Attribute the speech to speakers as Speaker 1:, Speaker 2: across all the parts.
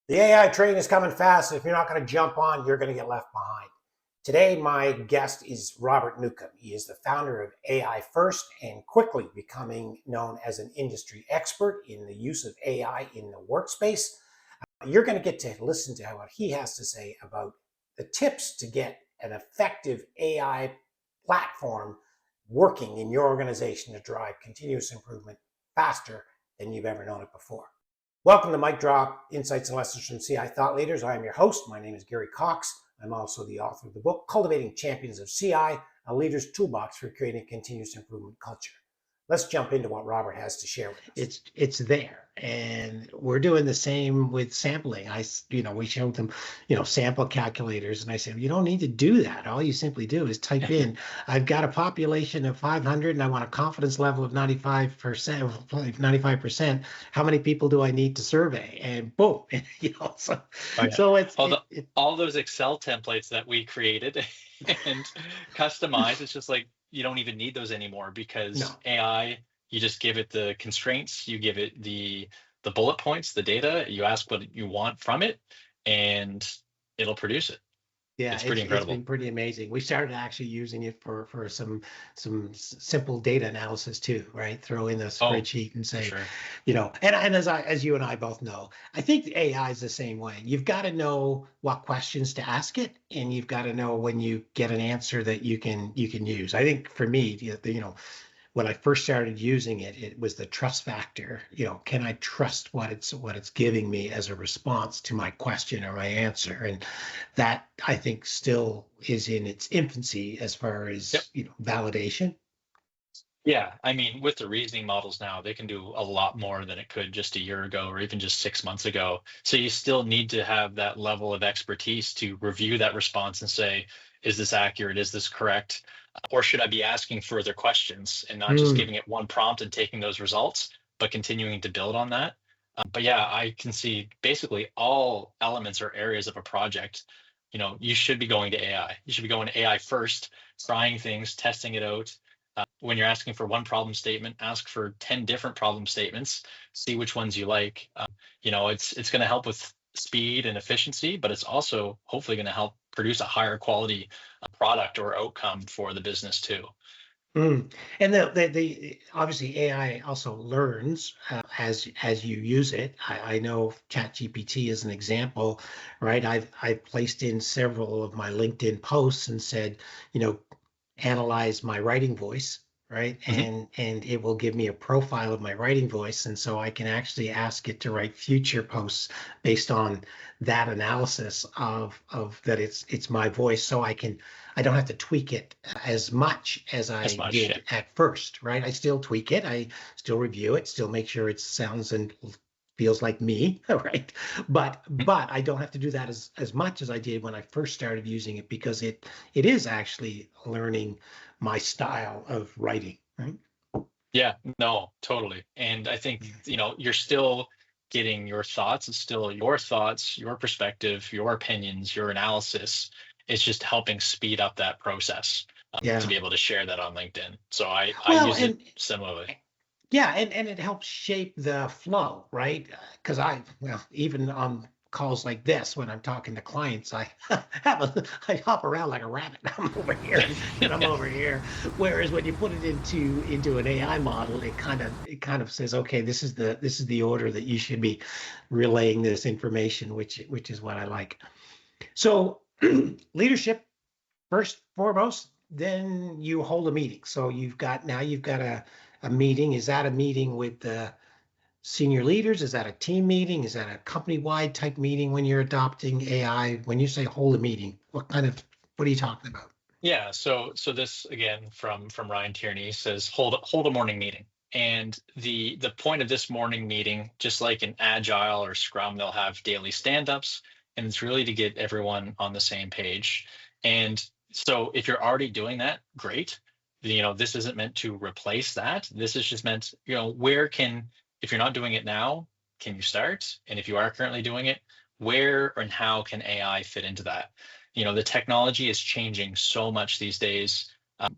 Speaker 1: The AI train is coming fast. If you're not going to jump on, you're going to get left behind. Today, my guest is Robert Newcombe. He is the founder of AI First and quickly becoming known as an industry expert in the use of AI in the workspace. You're going to get to listen to what he has to say about the tips to get an effective AI platform working in your organization to drive continuous improvement faster than you've ever known it before. Welcome to Mic Drop, Insights and Lessons from CI Thought Leaders. I am your host. My name is Gary Cox. I'm also the author of the book, Cultivating Champions of CI, a leader's toolbox for creating a continuous improvement culture. Let's jump into what Robert has to share with us.
Speaker 2: It's there, and we're doing the same with sampling. We showed them, sample calculators, and I said, you don't need to do that. All you simply do is type in, I've got a population of 500, and I want a confidence level of 95%. How many people do I need to survey? And boom, so,
Speaker 3: Oh, yeah.
Speaker 2: so it's
Speaker 3: all those Excel templates that we created and customized. It's just like you don't even need those anymore because
Speaker 2: No.
Speaker 3: AI, you just give it the constraints, you give it the bullet points, the data, you ask what you want from it, and it'll produce it.
Speaker 2: Yeah,
Speaker 3: It's pretty incredible.
Speaker 2: It's been pretty amazing. We started actually using it for some simple data analysis too, right? Throw in a spreadsheet and say,
Speaker 3: Sure.
Speaker 2: And as you and I both know, I think the AI is the same way. You've got to know what questions to ask it, and you've got to know when you get an answer that you can use. I think for me, when I first started using it, it was the trust factor. Can I trust what it's giving me as a response to my question or my answer? And that, I think, still is in its infancy as far as validation.
Speaker 3: Yeah, I mean, with the reasoning models now, they can do a lot more than it could just a year ago or even just 6 months ago. So you still need to have that level of expertise to review that response and say, is this accurate? Is this correct? Or should I be asking further questions and not just giving it one prompt and taking those results, but continuing to build on that? But yeah, I can see basically all elements or areas of a project. You should be going to AI. You should be going to AI first, trying things, testing it out. When you're asking for one problem statement, ask for 10 different problem statements, see which ones you like. It's going to help with speed and efficiency, but it's also hopefully going to help produce a higher quality product or outcome for the business too.
Speaker 2: And the obviously AI also learns as you use it. I know ChatGPT is an example, right? I've placed in several of my LinkedIn posts and said, analyze my writing voice, right? And it will give me a profile of my writing voice, and so I can actually ask it to write future posts based on that analysis of that it's my voice, so I don't have to tweak it as much as I did at first, right? I still tweak it, I still review it, still make sure it sounds and feels like me, right? But I don't have to do that as much as I did when I first started using it, because it is actually learning my style of writing, right?
Speaker 3: Yeah, no, totally. And I think, you're still getting your thoughts. It's still your thoughts, your perspective, your opinions, your analysis. It's just helping speed up that process to be able to share that on LinkedIn. So I use it similarly.
Speaker 2: Yeah, and it helps shape the flow, right? Because even on calls like this, when I'm talking to clients, I hop around like a rabbit. I'm over here and I'm over here. Whereas when you put it into an AI model, it kind of says, okay, this is the order that you should be relaying this information, which is what I like. So leadership first, foremost, then you hold a meeting. So you've got a meeting. Is that a meeting with the senior leaders? Is that a team meeting? Is that a company-wide type meeting when you're adopting AI? When you say hold a meeting, what are you talking about?
Speaker 3: Yeah, so this again from Ryan Tierney says hold a morning meeting. And the point of this morning meeting, just like in Agile or Scrum, they'll have daily stand-ups, and it's really to get everyone on the same page. And so if you're already doing that, great. This isn't meant to replace that. This is just meant, if you're not doing it now, can you start? And if you are currently doing it, where and how can AI fit into that? The technology is changing so much these days.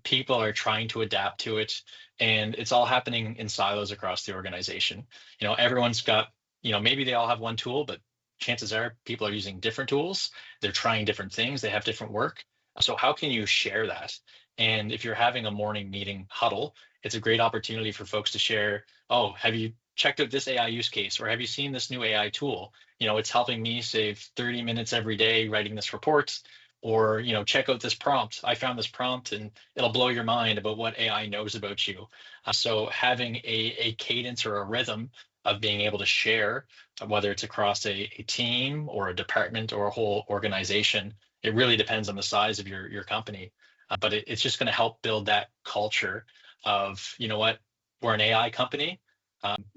Speaker 3: People are trying to adapt to it, and it's all happening in silos across the organization. Everyone's got, maybe they all have one tool, but chances are people are using different tools. They're trying different things. They have different work. So how can you share that? And if you're having a morning meeting huddle, it's a great opportunity for folks to share, oh, have you checked out this AI use case, or have you seen this new AI tool? It's helping me save 30 minutes every day writing this report. Or, check out this prompt. I found this prompt and it'll blow your mind about what AI knows about you. So having a cadence or a rhythm of being able to share, whether it's across a team or a department or a whole organization, it really depends on the size of your company. But it's just going to help build that culture of, what, we're an AI company.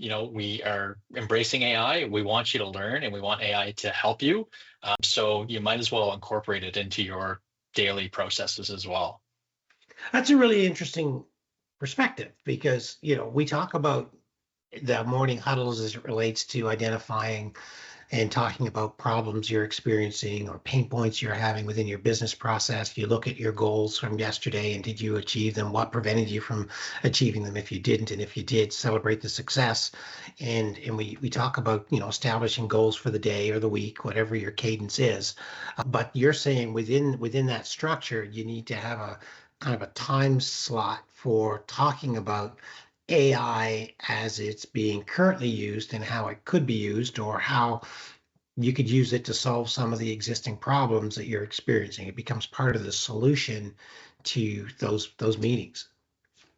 Speaker 3: We are embracing AI. We want you to learn and we want AI to help you. So you might as well incorporate it into your daily processes as well.
Speaker 2: That's a really interesting perspective because, we talk about the morning huddles as it relates to identifying and talking about problems you're experiencing or pain points you're having within your business process. You look at your goals from yesterday and did you achieve them? What prevented you from achieving them if you didn't? And if you did, celebrate the success. And we talk about, establishing goals for the day or the week, whatever your cadence is. But you're saying within that structure, you need to have a kind of a time slot for talking about AI as it's being currently used and how it could be used, or how you could use it to solve some of the existing problems that you're experiencing. It becomes part of the solution to those meetings.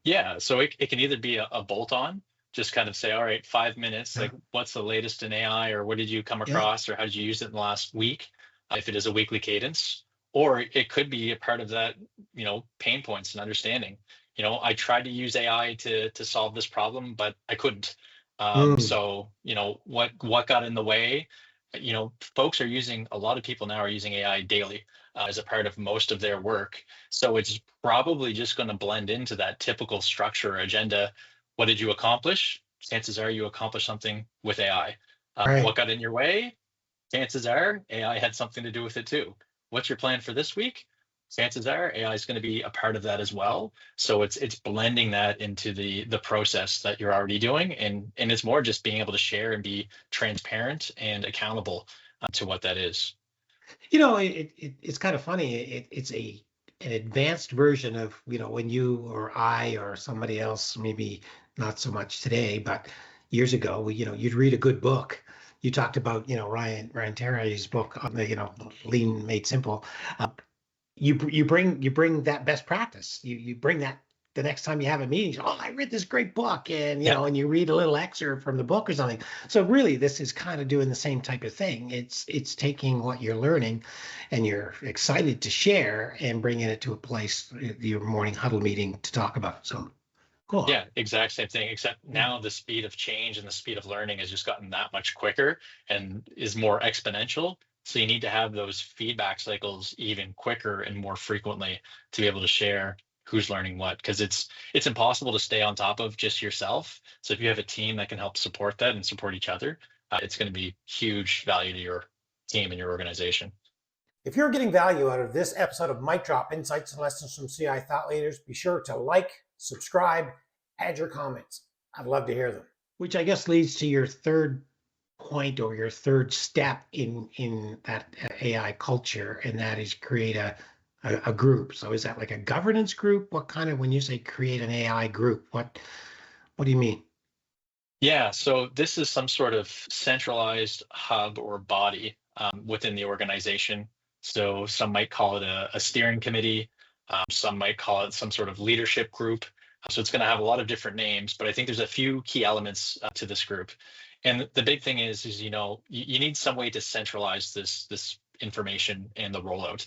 Speaker 3: Yeah, so it can either be a bolt-on, just kind of say, all right, 5 minutes,
Speaker 2: Yeah.
Speaker 3: like what's the latest in AI, or what did you come
Speaker 2: Yeah.
Speaker 3: across, or how did you use it in the last week, if it is a weekly cadence. Or it could be a part of that, pain points and understanding. I tried to use AI to solve this problem, but I couldn't.
Speaker 2: Mm,
Speaker 3: So, what got in the way? Folks are using, a lot of people now are using AI daily as a part of most of their work. So it's probably just going to blend into that typical structure or agenda. What did you accomplish? Chances are you accomplished something with AI. What
Speaker 2: right.
Speaker 3: got in your way? Chances are AI had something to do with it too. What's your plan for this week? Chances are AI is going to be a part of that as well. So it's blending that into the process that you're already doing, and it's more just being able to share and be transparent and accountable to what that is.
Speaker 2: It's kind of funny. It's an advanced version of, when you or I or somebody else, maybe not so much today, but years ago, you'd read a good book. You talked about, Ryan Terry's book on the, Lean Made Simple. Uh, you bring that best practice. You bring that the next time you have a meeting. Oh, I read this great book, and
Speaker 3: Yeah.
Speaker 2: and you read a little excerpt from the book or something. So really, this is kind of doing the same type of thing. It's taking what you're learning, and you're excited to share, and bringing it to a place, your morning huddle meeting, to talk about. So cool.
Speaker 3: Yeah, exact same thing, except now the speed of change and the speed of learning has just gotten that much quicker and is more exponential. So you need to have those feedback cycles even quicker and more frequently to be able to share who's learning what, because it's impossible to stay on top of just yourself. So if you have a team that can help support that and support each other, it's going to be huge value to your team and your organization.
Speaker 1: If you're getting value out of this episode of Mic Drop Insights and Lessons from CI Thought Leaders, be sure to like, subscribe, add your comments. I'd love to hear them.
Speaker 2: Which I guess leads to your third point, or your third step in that AI culture, and that is create a group. So is that like a governance group? What kind of, when you say create an AI group, what do you mean?
Speaker 3: Yeah, so this is some sort of centralized hub or body within the organization. So some might call it a steering committee. Some might call it some sort of leadership group. So it's going to have a lot of different names, but I think there's a few key elements to this group. And the big thing is you need some way to centralize this information and the rollout.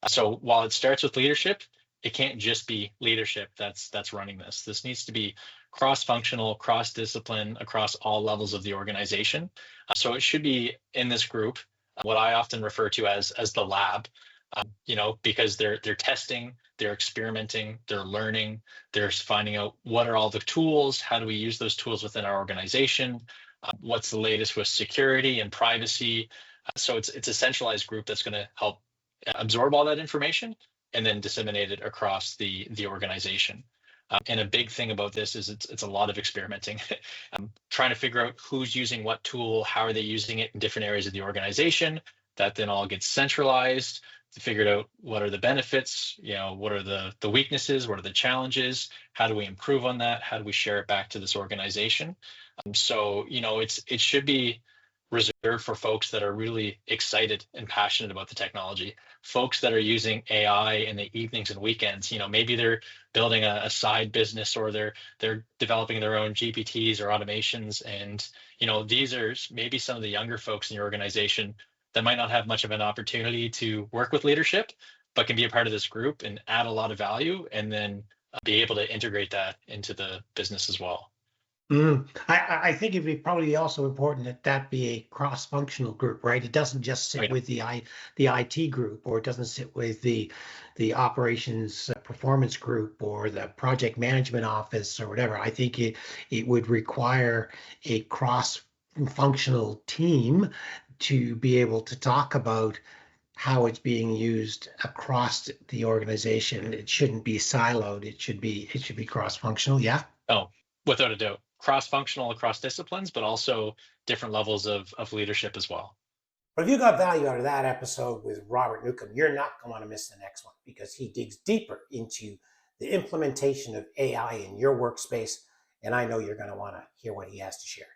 Speaker 3: So while it starts with leadership, it can't just be leadership that's running this. This needs to be cross-functional, cross-discipline across all levels of the organization. So it should be in this group, what I often refer to as the lab, because they're testing, they're experimenting, they're learning, they're finding out what are all the tools, how do we use those tools within our organization, what's the latest with security and privacy. So it's a centralized group that's going to help absorb all that information and then disseminate it across the organization. And a big thing about this is it's a lot of experimenting, trying to figure out who's using what tool, how are they using it in different areas of the organization. That then all gets centralized to figure out what are the benefits, what are the weaknesses, what are the challenges, how do we improve on that, how do we share it back to this organization. So it should be reserved for folks that are really excited and passionate about the technology. Folks that are using AI in the evenings and weekends, maybe they're building a side business, or they're developing their own GPTs or automations, and these are maybe some of the younger folks in your organization that might not have much of an opportunity to work with leadership, but can be a part of this group and add a lot of value, and then be able to integrate that into the business as well.
Speaker 2: I think it'd be probably also important that that be a cross-functional group, right? It doesn't just sit with the IT group, or it doesn't sit with the operations performance group, or the project management office, or whatever. I think it would require a cross-functional team to be able to talk about how it's being used across the organization. It shouldn't be siloed. It should be cross-functional. Yeah.
Speaker 3: Oh, without a doubt. Cross-functional across disciplines, but also different levels of leadership as well.
Speaker 1: But if you got value out of that episode with Robert Newcombe, you're not going to want to miss the next one, because he digs deeper into the implementation of AI in your workspace. And I know you're going to want to hear what he has to share.